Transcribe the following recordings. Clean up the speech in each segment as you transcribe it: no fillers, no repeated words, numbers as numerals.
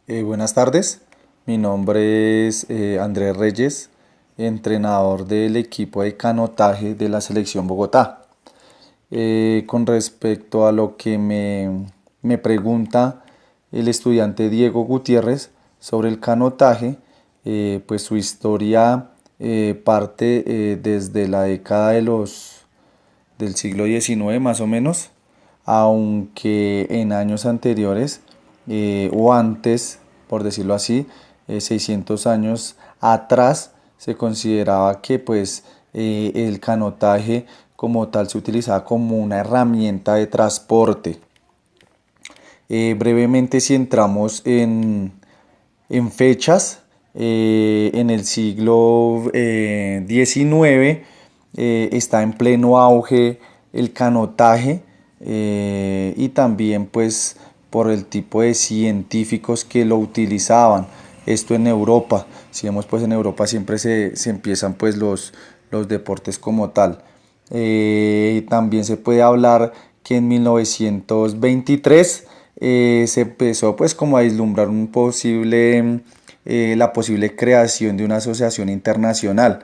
Buenas tardes, mi nombre es Andrés Reyes, entrenador del equipo de canotaje de la selección Bogotá. Con respecto a lo que me pregunta el estudiante Diego Gutiérrez sobre el canotaje, pues su historia parte desde la década del siglo XIX más o menos, aunque en años anteriores o antes, por decirlo así, 600 años atrás, se consideraba que pues el canotaje como tal se utilizaba como una herramienta de transporte. Brevemente, si entramos en fechas, en el siglo XIX está en pleno auge el canotaje, y también pues por el tipo de científicos que lo utilizaban. Esto en Europa, si vemos pues en Europa siempre se empiezan pues los deportes como tal. También se puede hablar que en 1923 se empezó pues como a vislumbrar la posible creación de una asociación internacional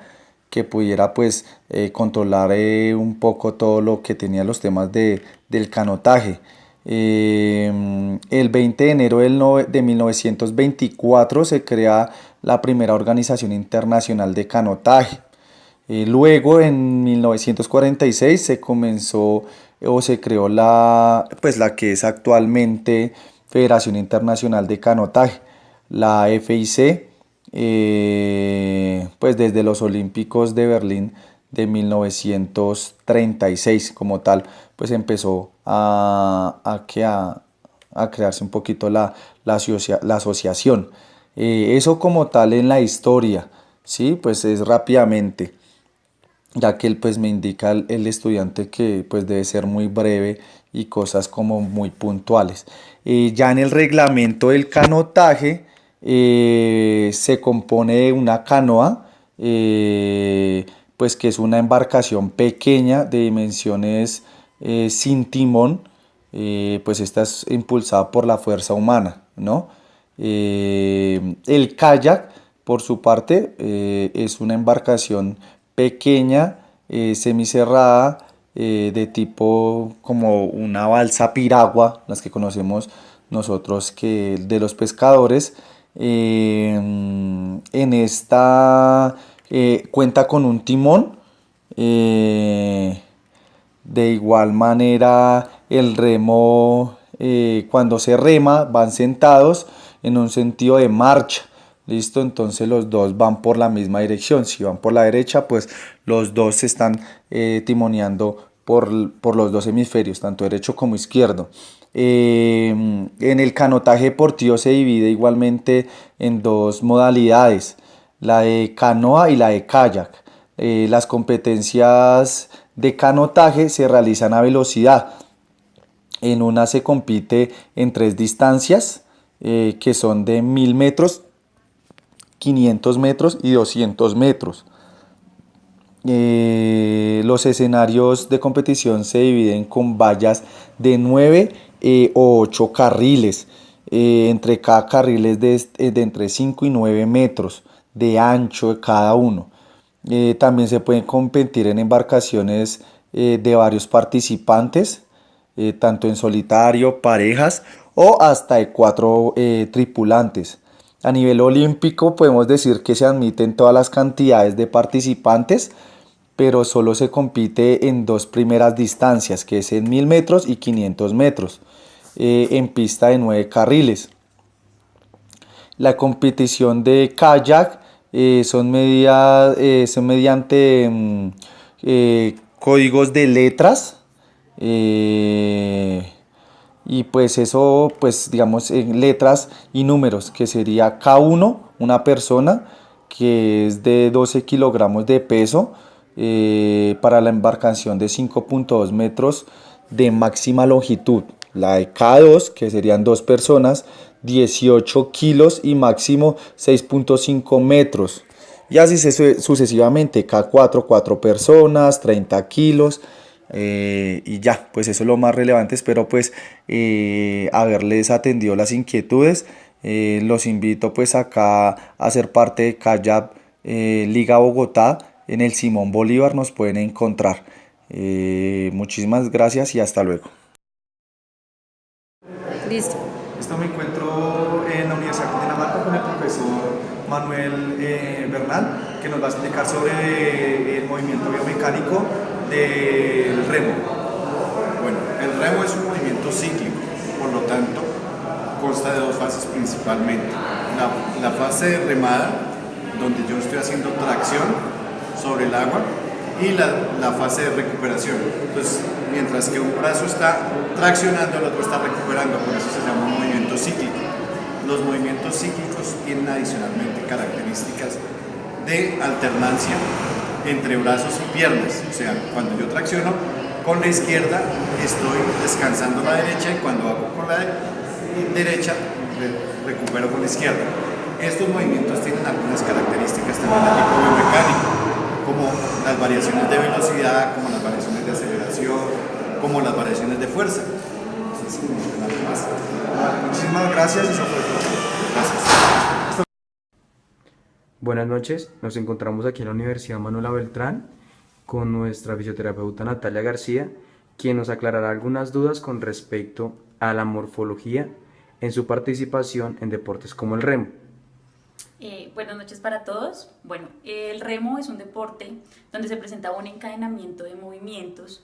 que pudiera pues controlar un poco todo lo que tenía los temas del canotaje. El 20 de enero de 1924 se crea la primera organización internacional de canotaje. Luego, en 1946 se comenzó o se creó la que es actualmente Federación Internacional de Canotaje, la FIC, pues desde los Olímpicos de Berlín de 1936 como tal, pues empezó a crearse un poquito la asociación. Eso como tal en la historia, ¿sí? Pues es rápidamente, ya que él pues me indica el estudiante que pues debe ser muy breve y cosas como muy puntuales. Ya en el reglamento del canotaje se compone de una canoa, pues que es una embarcación pequeña de dimensiones sin timón, pues esta es impulsada por la fuerza humana, ¿no? El kayak, por su parte, es una embarcación pequeña, semicerrada, de tipo como una balsa piragua, las que conocemos nosotros que de los pescadores. En esta cuenta con un timón. eh, de igual manera, el remo, cuando se rema, van sentados en un sentido de marcha. ¿Listo? Entonces los dos van por la misma dirección. Si van por la derecha, pues los dos se están timoneando por los dos hemisferios, tanto derecho como izquierdo. En el canotaje deportivo se divide igualmente en dos modalidades, la de canoa y la de kayak. Las competencias de canotaje se realizan a velocidad. En una se compite en tres distancias, que son de 1000 metros, 500 metros y 200 metros. Los escenarios de competición se dividen con vallas de 9 o 8 carriles. Entre cada carril es de entre 5 y 9 metros de ancho de cada uno. También se pueden competir en embarcaciones de varios participantes, tanto en solitario, parejas o hasta de cuatro tripulantes. A nivel olímpico podemos decir que se admiten todas las cantidades de participantes, pero solo se compite en dos primeras distancias, que es en 1000 metros y 500 metros, en pista de 9 carriles. La competición de kayak son mediante códigos de letras, eh, y pues eso, pues digamos en letras y números, que sería K1, una persona, que es de 12 kilogramos de peso, para la embarcación de 5,2 metros de máxima longitud. La de K2, que serían dos personas, 18 kilos y máximo 6,5 metros. Y así sucesivamente, K4, 4 personas, 30 kilos. Y ya, pues eso es lo más relevante. Espero pues haberles atendido las inquietudes. Los invito pues acá a ser parte de Kayak Liga Bogotá. En el Simón Bolívar nos pueden encontrar. Muchísimas gracias y hasta luego. Listo. Esto me encuentro en la Universidad de Cundinamarca con el profesor Manuel Bernal, que nos va a explicar sobre el movimiento biomecánico del remo. Bueno, el remo es un movimiento cíclico, por lo tanto, consta de dos fases principalmente. La fase de remada, donde yo estoy haciendo tracción sobre el agua, y la fase de recuperación. Entonces, mientras que un brazo está traccionando, el otro está recuperando, por eso se llama un movimiento cíclico. Los movimientos cíclicos tienen adicionalmente características de alternancia entre brazos y piernas. O sea, cuando yo tracciono con la izquierda, estoy descansando la derecha, y cuando hago con la derecha, recupero con la izquierda. Estos movimientos tienen algunas características también de tipo biomecánico, como las variaciones de velocidad, como las variaciones de aceleración, como las variaciones de fuerza. Entonces, nada más. Muchísimas gracias. Eso fue todo. Gracias. Buenas noches, nos encontramos aquí en la Universidad Manuela Beltrán con nuestra fisioterapeuta Natalia García, quien nos aclarará algunas dudas con respecto a la morfología en su participación en deportes como el remo. Buenas noches para todos. Bueno, el remo es un deporte donde se presenta un encadenamiento de movimientos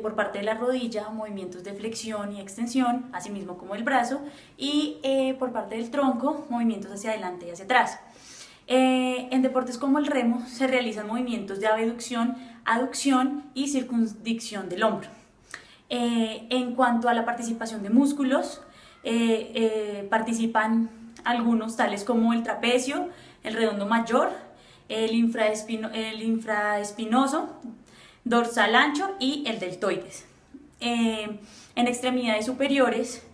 por parte de la rodilla, movimientos de flexión y extensión, asimismo como el brazo, y por parte del tronco, movimientos hacia adelante y hacia atrás. En deportes como el remo se realizan movimientos de abducción, aducción y circunducción del hombro. En cuanto a la participación de músculos, participan algunos tales como el trapecio, el redondo mayor, el infraespinoso, dorsal ancho y el deltoides. En extremidades superiores,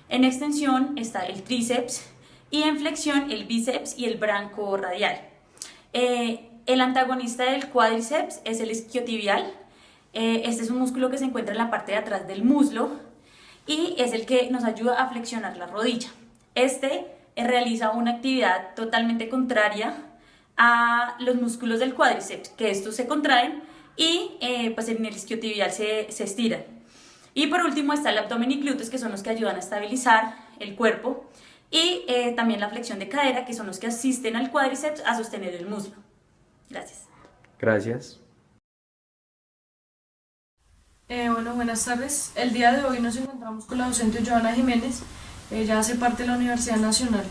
en extensión está el tríceps y en flexión el bíceps y el branco radial. El antagonista del cuádriceps es el isquiotibial. Este es un músculo que se encuentra en la parte de atrás del muslo y es el que nos ayuda a flexionar la rodilla. Realiza una actividad totalmente contraria a los músculos del cuádriceps, que estos se contraen y pues en el isquiotibial se estiran. Y por último está el abdomen y glúteos, que son los que ayudan a estabilizar el cuerpo, y también la flexión de cadera, que son los que asisten al cuádriceps a sostener el muslo. Gracias. Gracias. Bueno, buenas tardes. El día de hoy nos encontramos con la docente Joana Jiménez. Ella hace parte de la Universidad Nacional.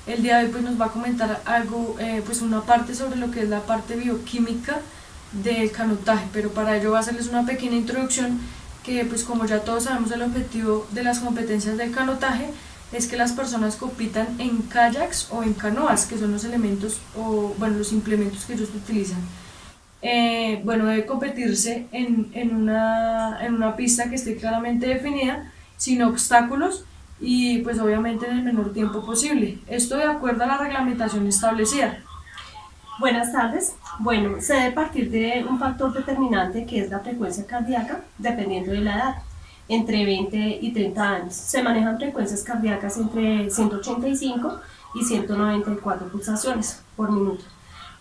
El día de hoy pues, nos va a comentar algo, pues una parte sobre lo que es la parte bioquímica del canotaje, pero para ello va a hacerles una pequeña introducción que pues como ya todos sabemos el objetivo de las competencias del canotaje es que las personas compitan en kayaks o en canoas, que son los elementos o bueno los implementos que ellos utilizan. Bueno, debe competirse en una pista que esté claramente definida, sin obstáculos y pues obviamente en el menor tiempo posible. Esto de acuerdo a la reglamentación establecida. Buenas tardes. Bueno, se debe partir de un factor determinante que es la frecuencia cardíaca, dependiendo de la edad, entre 20 y 30 años. Se manejan frecuencias cardíacas entre 185 y 194 pulsaciones por minuto.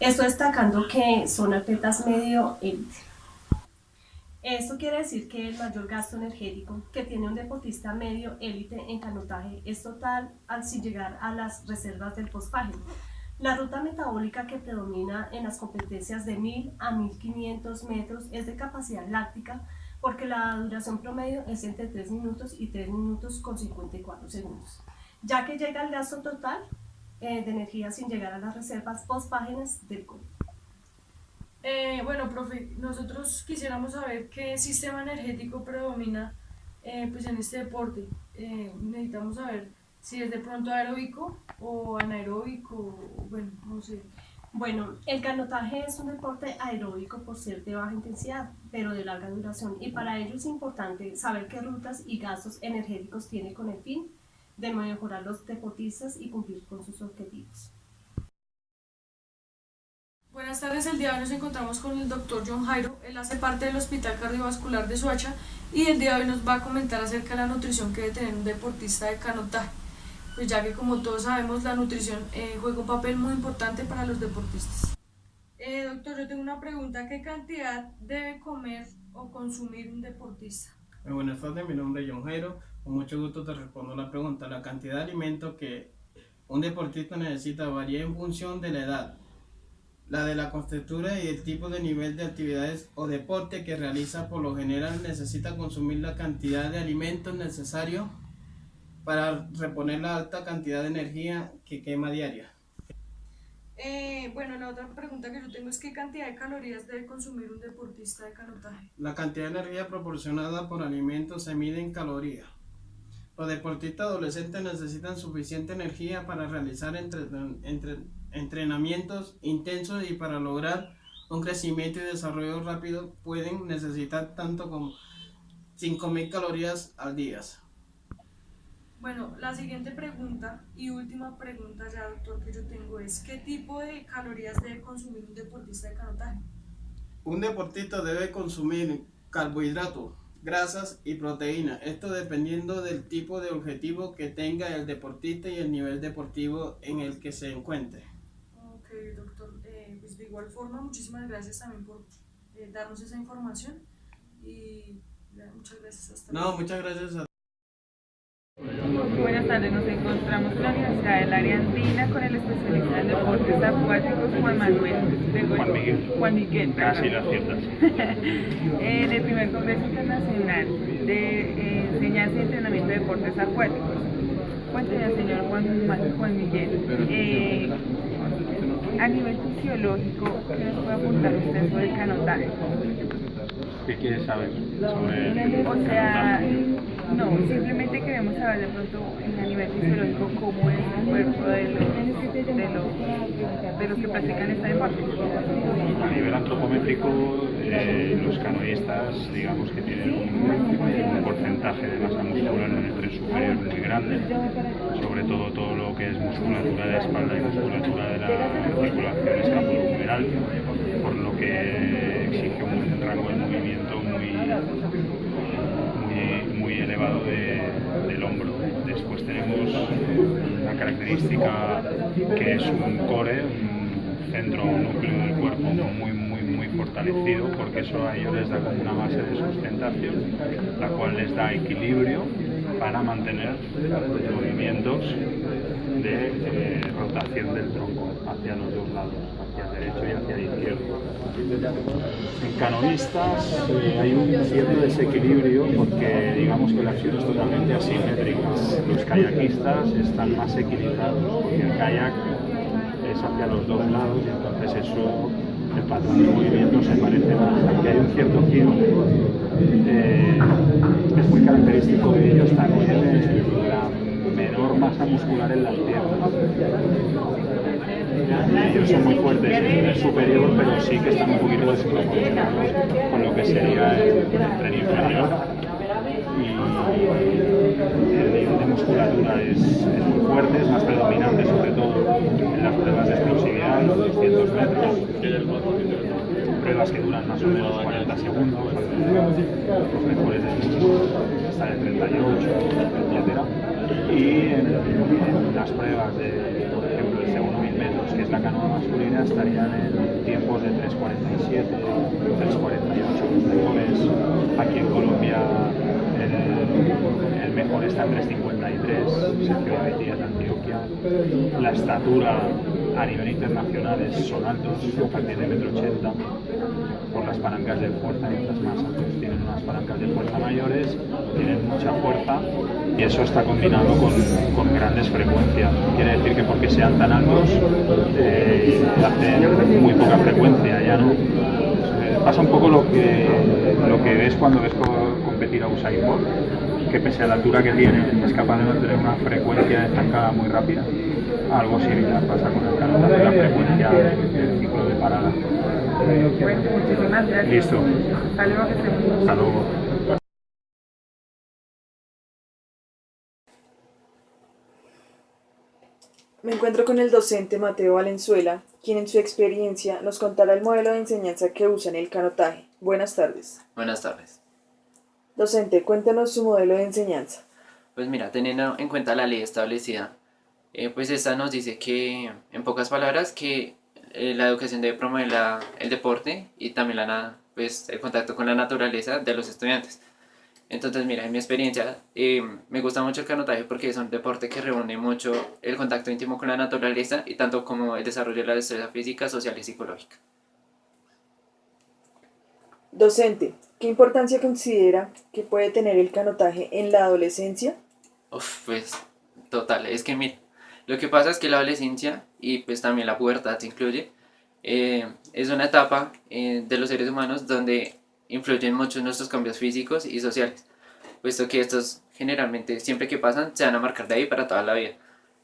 Esto destacando que son atletas medio élite. Esto quiere decir que el mayor gasto energético que tiene un deportista medio élite en canotaje es total al sin llegar a las reservas del fosfágeno. La ruta metabólica que predomina en las competencias de 1000 a 1500 metros es de capacidad láctica porque la duración promedio es entre 3 minutos y 3 minutos con 54 segundos, ya que llega el gasto total de energía sin llegar a las reservas fosfágenas del cuerpo. Bueno, profe, nosotros quisiéramos saber qué sistema energético predomina pues en este deporte. Necesitamos saber si es de pronto aeróbico o anaeróbico, bueno, no sé. Bueno, el canotaje es un deporte aeróbico por ser de baja intensidad, pero de larga duración, y para ello es importante saber qué rutas y gastos energéticos tiene con el fin de mejorar los deportistas y cumplir con sus objetivos. Buenas tardes, el día de hoy nos encontramos con el doctor John Jairo. Él hace parte del Hospital Cardiovascular de Soacha y el día de hoy nos va a comentar acerca de la nutrición que debe tener un deportista de canotaje. pues ya que como todos sabemos la nutrición juega un papel muy importante para los deportistas. Doctor, yo tengo una pregunta, ¿qué cantidad debe comer o consumir un deportista? Buenas tardes, mi nombre es John Jairo, con mucho gusto te respondo la pregunta. La cantidad de alimentos que un deportista necesita varía en función de la edad, la de la contextura y el tipo de nivel de actividades o deporte que realiza. Por lo general necesita consumir la cantidad de alimentos necesarios para reponer la alta cantidad de energía que quema diaria. Bueno, la otra pregunta que yo tengo es ¿qué cantidad de calorías debe consumir un deportista de canotaje? La cantidad de energía proporcionada por alimentos se mide en calorías. Los deportistas adolescentes necesitan suficiente energía para realizar entrenamientos intensos y para lograr un crecimiento y desarrollo rápido pueden necesitar tanto como 5.000 calorías al día. Bueno, la siguiente pregunta y última pregunta ya, doctor, que yo tengo es ¿qué tipo de calorías debe consumir un deportista de canotaje? Un deportista debe consumir carbohidratos, grasas y proteínas, esto dependiendo del tipo de objetivo que tenga el deportista y el nivel deportivo en el que se encuentre. Ok, doctor, pues de igual forma, muchísimas gracias también por darnos esa información y muchas gracias. Hasta luego. No, muchas gracias a Buenas tardes, nos encontramos en la Universidad del Área Andina con el especialista en deportes acuáticos Juan Miguel. Casi lo aciertas. En el primer Congreso Internacional de Enseñanza y Entrenamiento de Deportes Acuáticos. Cuénteme, señor Juan Miguel, a nivel fisiológico, ¿qué nos puede apuntar usted sobre el canotaje? ¿Qué quieres saber sobre el O sea, no, simplemente queremos saber de pronto a nivel fisiológico cómo es el cuerpo de los que practican este deporte. A nivel antropométrico, los canoístas, digamos que tienen un porcentaje de masa muscular en el tren superior muy grande, sobre todo lo que es musculatura de la espalda y musculatura de la articulación escapulohumeral, por lo que exige un rango de movimiento muy elevado del hombro. Después tenemos una característica que es un core, un centro, un núcleo del cuerpo muy fortalecido, porque eso a ellos les da como una base de sustentación, la cual les da equilibrio para mantener los movimientos de rotación del tronco hacia los dos lados, hacia el derecho y hacia el izquierdo. En canoístas hay un cierto desequilibrio porque digamos que la acción es totalmente asimétrica. Los kayakistas están más equilibrados porque el kayak es hacia los dos lados y entonces eso, el patrón de movimiento se parece más, aunque hay un cierto giro. Es muy característico de ellos también la menor masa muscular en las piernas. Ellos son muy fuertes en el superior, pero sí que están un poquito desproporcionados con lo que sería el tren inferior. Y el nivel de musculatura es muy fuerte, es más predominante sobre todo en las pruebas de explosividad, los 200 metros, pruebas que duran más o menos 40 segundos, los mejores del mundo están en 38, etc. Y en las pruebas de, por ejemplo, el C1000 metros, que es la canoa masculina, estarían en tiempos de 3.47, 3.48. Los mejores aquí en Colombia, el mejor está en 3.53, Sergio Gaviria de Antioquia. La estatura a nivel internacional son altos, a partir de 1,80 m, por las palancas de fuerza, mientras más altos tienen unas palancas de fuerza mayores, tienen mucha fuerza y eso está combinado con grandes frecuencias. Quiere decir que porque sean tan altos hacen muy poca frecuencia, ya no. Pasa un poco lo que ves cuando ves competir a Usain Bolt, que pese a la altura que tiene es capaz de mantener una frecuencia de zancada muy rápida. Algo similar pasa con el canotaje, la frecuencia del ciclo de parada. Bueno, muchísimas gracias. Listo. Hasta luego, que estén muy bien. Hasta luego. Me encuentro con el docente Mateo Valenzuela, quien en su experiencia nos contará el modelo de enseñanza que usa en el canotaje. Buenas tardes. Buenas tardes. Docente, cuéntanos su modelo de enseñanza. Pues mira, teniendo en cuenta la ley establecida Pues esta nos dice que, en pocas palabras, que la educación debe promover el deporte y también pues, el contacto con la naturaleza de los estudiantes. Entonces, mira, en mi experiencia, me gusta mucho el canotaje porque es un deporte que reúne mucho el contacto íntimo con la naturaleza y tanto como el desarrollo de la destreza física, social y psicológica. Docente, ¿qué importancia considera que puede tener el canotaje en la adolescencia? Uf, pues total, es que mira, lo que pasa es que la adolescencia y pues también la pubertad se incluye, es una etapa de los seres humanos donde influyen mucho nuestros cambios físicos y sociales, puesto que estos generalmente siempre que pasan se van a marcar de ahí para toda la vida.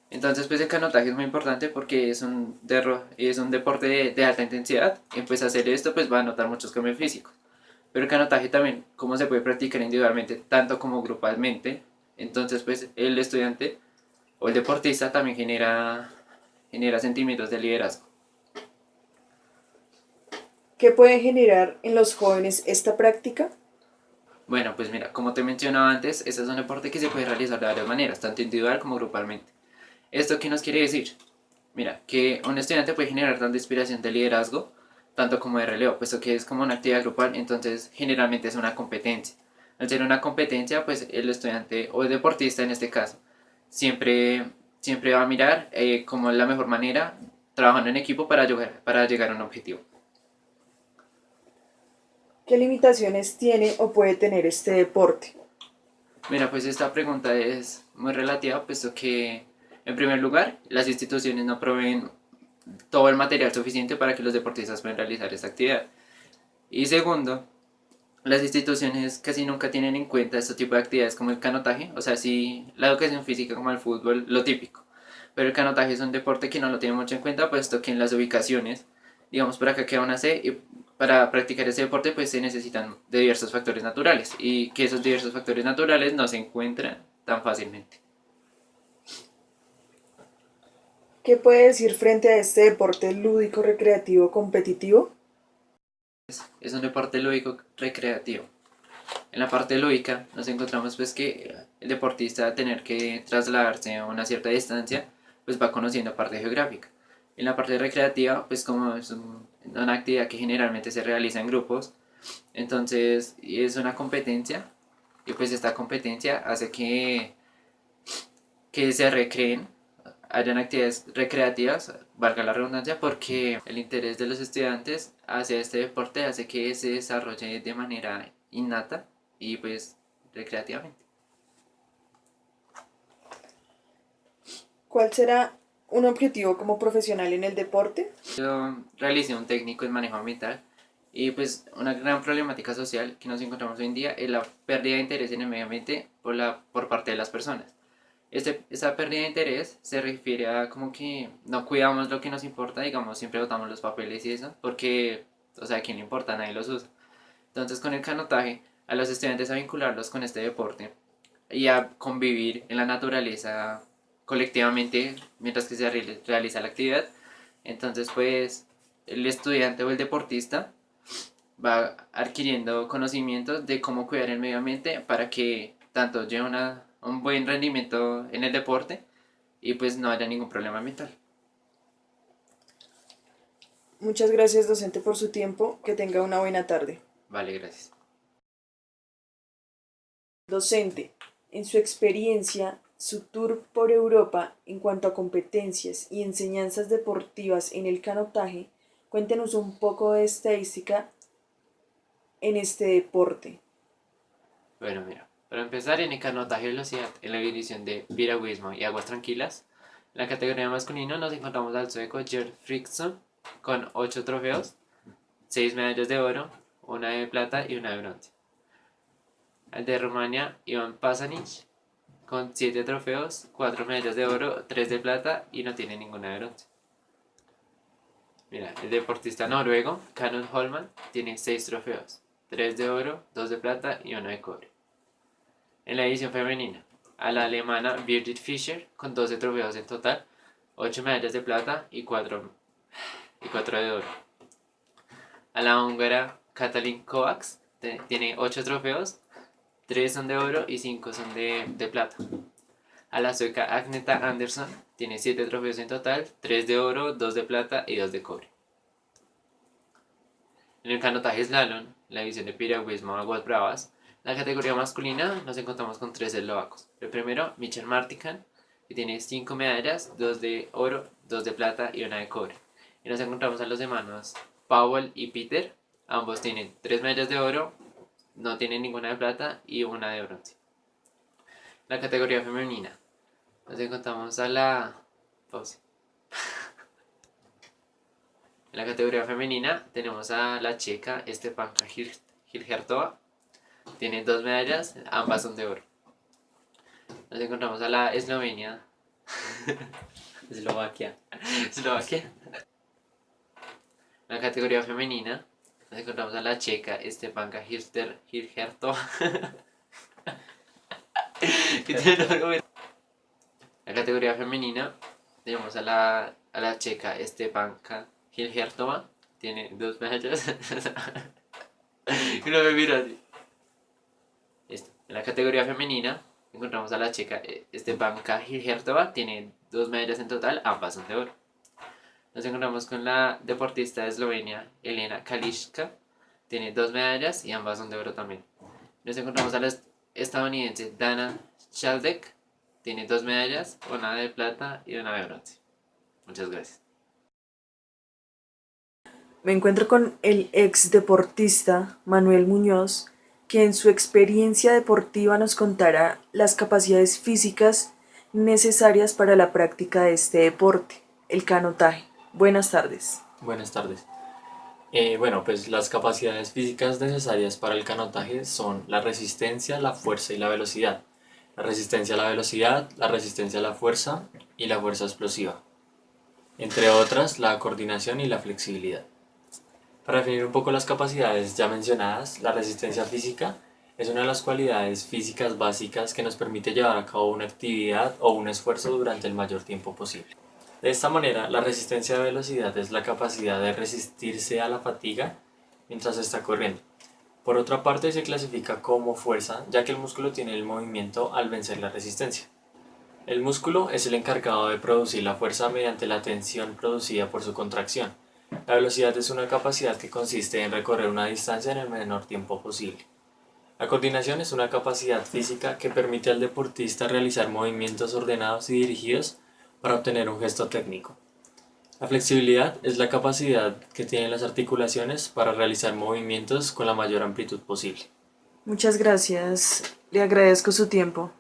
Entonces pues el canotaje es muy importante porque es un deporte de alta intensidad y pues hacer esto pues va a notar muchos cambios físicos. Pero el canotaje también, como se puede practicar individualmente, tanto como grupalmente, entonces pues el estudiante o el deportista también genera sentimientos de liderazgo. ¿Qué puede generar en los jóvenes esta práctica? Bueno, pues mira, como te mencionaba antes, este es un deporte que se puede realizar de varias maneras, tanto individual como grupalmente. ¿Esto qué nos quiere decir? Mira, que un estudiante puede generar tanto inspiración de liderazgo, tanto como de relevo, puesto que es como una actividad grupal, entonces generalmente es una competencia. Al ser una competencia, pues el estudiante o el deportista en este caso, siempre va a mirar como la mejor manera, trabajando en equipo para llegar a un objetivo. ¿Qué limitaciones tiene o puede tener este deporte? Mira, pues esta pregunta es muy relativa, puesto que, en primer lugar, las instituciones no proveen todo el material suficiente para que los deportistas puedan realizar esta actividad. Y segundo, las instituciones casi nunca tienen en cuenta este tipo de actividades como el canotaje, o sea, sí, la educación física como el fútbol, lo típico. Pero el canotaje es un deporte que no lo tiene mucho en cuenta, puesto que en las ubicaciones, digamos por acá queda una C, y para practicar ese deporte pues se necesitan de diversos factores naturales, y que esos diversos factores naturales no se encuentran tan fácilmente. ¿Qué puede decir frente a este deporte lúdico, recreativo, competitivo? Es un deporte lúdico recreativo. En la parte lúdica nos encontramos pues que el deportista al tener que trasladarse a una cierta distancia pues va conociendo parte geográfica. En la parte recreativa pues como es una actividad que generalmente se realiza en grupos, entonces es una competencia y pues esta competencia hace que se recreen, hayan actividades recreativas, valga la redundancia, porque el interés de los estudiantes hacia este deporte hace que se desarrolle de manera innata y pues recreativamente. ¿Cuál será un objetivo como profesional en el deporte? Yo realicé un técnico en manejo ambiental y pues una gran problemática social que nos encontramos hoy en día es la pérdida de interés en el medio ambiente por parte de las personas. Esa pérdida de interés se refiere a como que no cuidamos lo que nos importa, digamos, siempre botamos los papeles y eso, porque, o sea, ¿a quién le importa? Nadie los usa. Entonces, con el canotaje, a los estudiantes a vincularlos con este deporte y a convivir en la naturaleza colectivamente mientras que se realiza la actividad, entonces, pues, el estudiante o el deportista va adquiriendo conocimientos de cómo cuidar el medio ambiente para que tanto lleve un buen rendimiento en el deporte y pues no haya ningún problema ambiental. Muchas gracias, docente, por su tiempo. Que tenga una buena tarde. Vale, gracias. Docente, en su experiencia, su tour por Europa en cuanto a competencias y enseñanzas deportivas en el canotaje, cuéntenos un poco de estadística en este deporte. Bueno, mira, para empezar en el canotaje de velocidad, en la edición de piragüismo y aguas tranquilas, en la categoría masculino nos encontramos al sueco Gerd Friksson con 8 trofeos, 6 medallas de oro, una de plata y una de bronce. Al de Rumania, Ivan Pasanic con 7 trofeos, 4 medallas de oro, 3 de plata y no tiene ninguna de bronce. Mira, el deportista noruego, Canon Holman, tiene 6 trofeos, 3 de oro, 2 de plata y 1 de cobre. En la edición femenina, a la alemana Birgit Fischer con 12 trofeos en total, 8 medallas de plata y 4 de oro. A la húngara Katalin Kovacs tiene 8 trofeos, 3 son de oro y 5 son de plata. a la sueca Agneta Andersson, tiene 7 trofeos en total, 3 de oro, 2 de plata y 2 de cobre. En el canotaje slalom, la división de piragüismo aguas bravas, la categoría masculina nos encontramos con 3 eslovacos. El primero, Michel Martikan, que tiene 5 medallas, 2 de oro, 2 de plata y 1 de cobre. Y nos encontramos a los hermanos Powell y Peter, ambos tienen 3 medallas de oro, no tienen ninguna de plata y 1 de bronce. La categoría femenina, nos encontramos a la... Pausa. En la categoría femenina tenemos a la checa Stepanka Hilgertova, tiene 2 medallas, ambas son de oro. Nos encontramos a la Eslovenia, Eslovaquia. En la categoría femenina nos encontramos a la checa Stepanka Hilgertova. En la categoría femenina tenemos a la checa Stepanka Hilgertova, tiene 2 medallas. Y no me miro así. En la categoría femenina encontramos a la checa Stepanka Hilgertova, tiene 2 medallas en total, ambas son de oro. Nos encontramos con la deportista de Eslovenia Elena Kališka, tiene 2 medallas y ambas son de oro también. Nos encontramos a la estadounidense Dana Shaldek, tiene 2 medallas, 1 de plata y 1 de bronce. Muchas gracias. Me encuentro con el ex deportista Manuel Muñoz, que en su experiencia deportiva nos contará las capacidades físicas necesarias para la práctica de este deporte, el canotaje. Buenas tardes. Buenas tardes. Bueno, pues las capacidades físicas necesarias para el canotaje son la resistencia, la fuerza y la velocidad. La resistencia a la velocidad, la resistencia a la fuerza y la fuerza explosiva. Entre otras, la coordinación y la flexibilidad. Para definir un poco las capacidades ya mencionadas, la resistencia física es una de las cualidades físicas básicas que nos permite llevar a cabo una actividad o un esfuerzo durante el mayor tiempo posible. De esta manera, la resistencia de velocidad es la capacidad de resistirse a la fatiga mientras se está corriendo. Por otra parte, se clasifica como fuerza, ya que el músculo tiene el movimiento al vencer la resistencia. El músculo es el encargado de producir la fuerza mediante la tensión producida por su contracción. La velocidad es una capacidad que consiste en recorrer una distancia en el menor tiempo posible. La coordinación es una capacidad física que permite al deportista realizar movimientos ordenados y dirigidos para obtener un gesto técnico. La flexibilidad es la capacidad que tienen las articulaciones para realizar movimientos con la mayor amplitud posible. Muchas gracias. Le agradezco su tiempo.